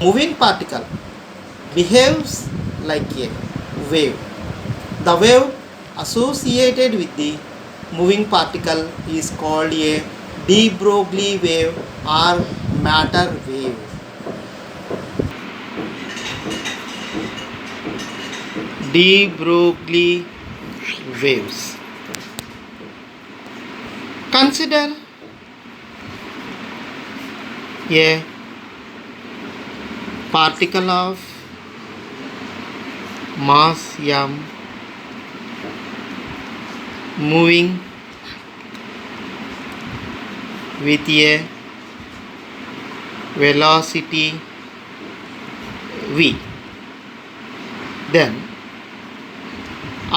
moving particle behaves like a wave. The wave associated with the moving particle is called a de Broglie wave or matter wave. De Broglie waves. Consider a particle of mass m moving with a velocity v. Then,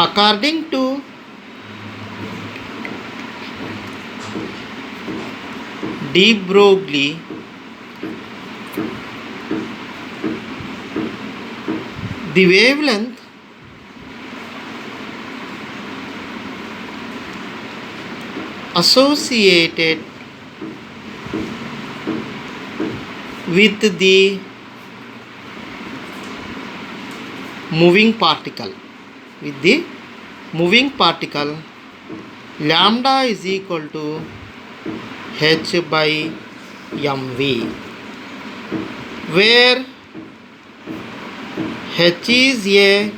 according to de Broglie, the wavelength associated with the moving particle lambda is equal to h by mv, where h is a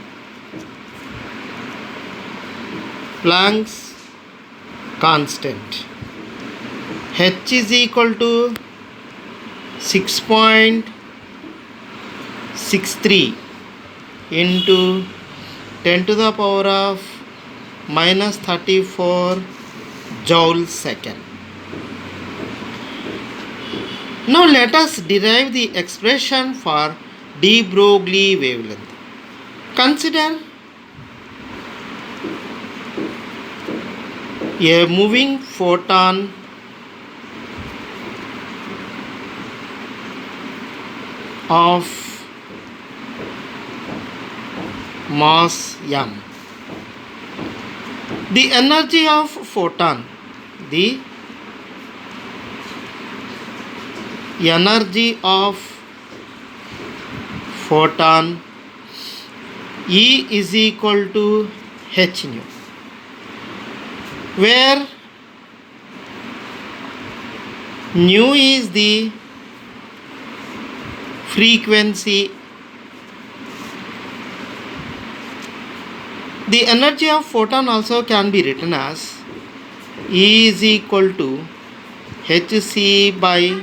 Planck's constant. H is equal to 6.63 into 10 to the power of minus 34 joule second. Now let us derive the expression for de Broglie wavelength. Consider a moving photon of mass m. The energy of photon E is equal to h nu, where nu is the frequency. The energy of photon also can be written as E is equal to hc by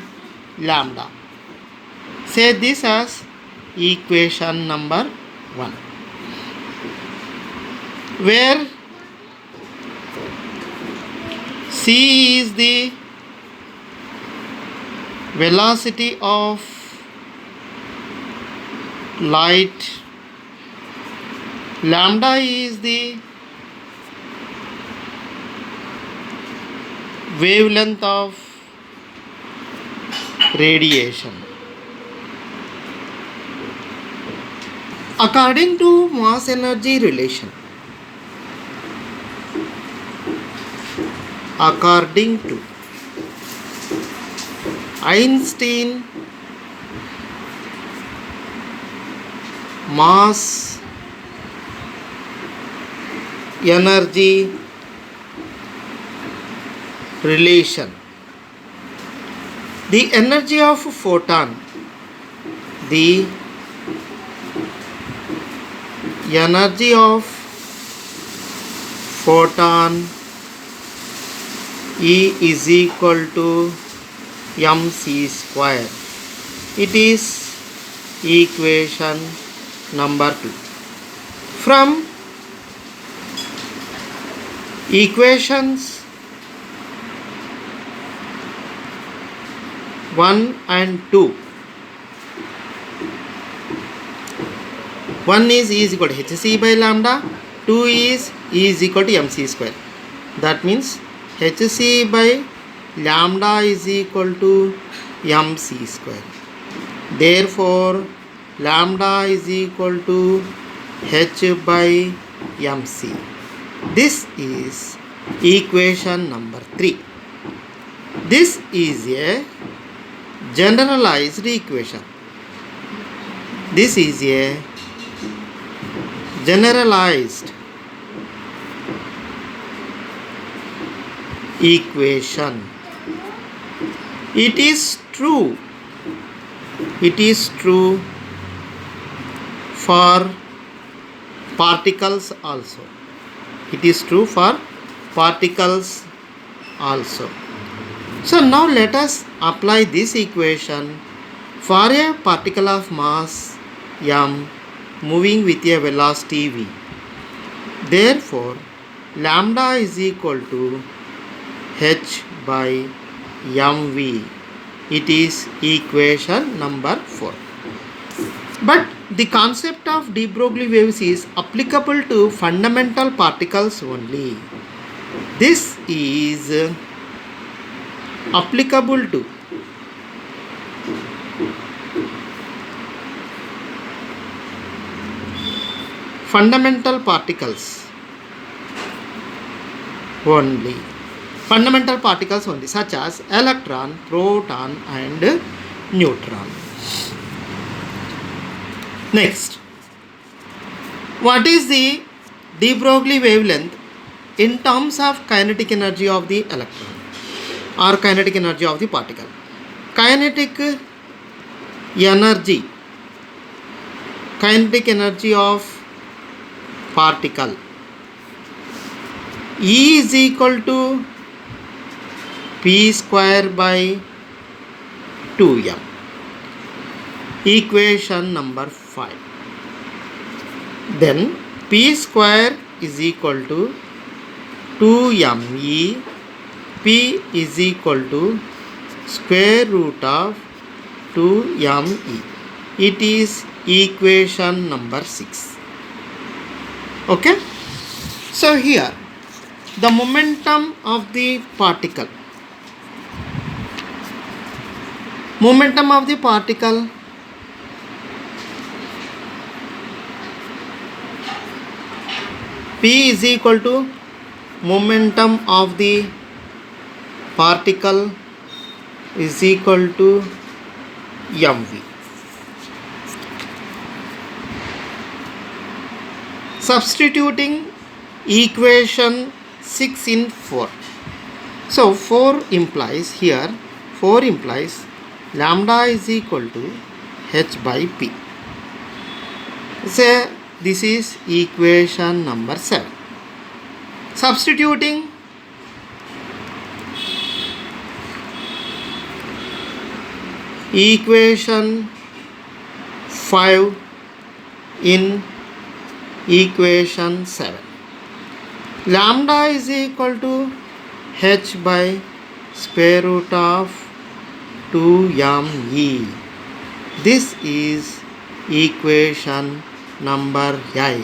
lambda. Say this as equation number 1, where c is the velocity of light, lambda is the wavelength of radiation. According to mass energy relation, according to Einstein mass energy relation, the energy of photon, the energy of photon E is equal to mc square. It is equation number 2. From equations 1 and 2, 1 is E is equal to hc by lambda, 2 is E is equal to mc square. That means hc by lambda is equal to mc square. Therefore, lambda is equal to h by mc. This is equation number 3. This is a generalized equation. This is a generalized equation. It is true. It is true for particles also. It is true for particles also. So now let us apply this equation for a particle of mass m moving with a velocity v. Therefore, lambda is equal to h by mv. It is equation number 4. But the concept of de Broglie waves is applicable to fundamental particles only. This is applicable to fundamental particles only. Fundamental particles only, such as electron, proton and neutron. Next, what is the de Broglie wavelength in terms of kinetic energy of the electron or kinetic energy of the particle? Kinetic energy of particle E is equal to P square by 2m. Equation number 5. Then P square is equal to 2me. P is equal to square root of 2me. It is equation number 6. Okay. So here the momentum of the particle. Momentum of the particle P is equal to momentum of the particle is equal to mv. Substituting equation 6 in 4. So 4 implies lambda is equal to h by p. Say this is equation number 7. Substituting equation 5 in equation 7. Lambda is equal to h by square root of 2me. This is equation number 8.